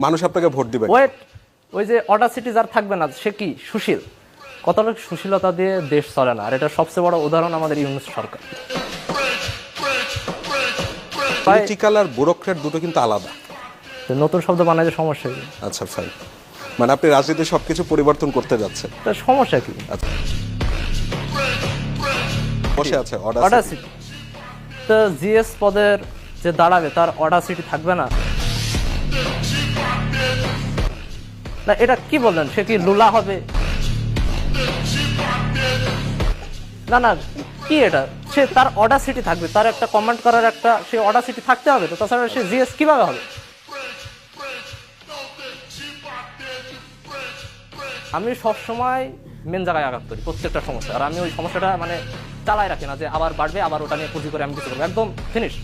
মানুষ আপনাকে ভোট দিবে। ওয়েট, ওই যে অডাসিটি যার থাকবে না সে কি সুশীল? কতটা সুশীলতা দিয়ে দেশ চলে না। আর এটা সবচেয়ে বড় উদাহরণ আমাদের ইউনূস সরকার। পলিটিক্যাল আর ব্যুরোক্রেট দুটো কিন্তু আলাদা। নতুন শব্দ বানাইতে সমস্যা কি? আচ্ছা ফাইন, মানে আপনি রাজনীতি সবকিছু পরিবর্তন করতে যাচ্ছেন। তা সমস্যা কি? আচ্ছা বসে আছে অডাসিটি। তো জিএস পদের যে দাঁড়াবে তার অডাসিটি থাকবে না? না এটা কি বললেন, সে কি লুলা হবে? না না, কি এটা? সে তার অডাসিটি থাকবে, তার একটা কমেন্ট করার একটা সে অডাসিটি থাকতে হবে তো, তাছাড়া সে জিএস কিভাবে হবে? আমি সবসময় মেন জায়গায় আঘাত করি প্রত্যেকটা সমস্যা, আর আমি ওই সমস্যাটা মানে চালাই রাখি না যে আবার বাড়বে আবার ওটা নিয়ে পুঁজি করে আমি কিছু করবো, একদম ফিনিশ।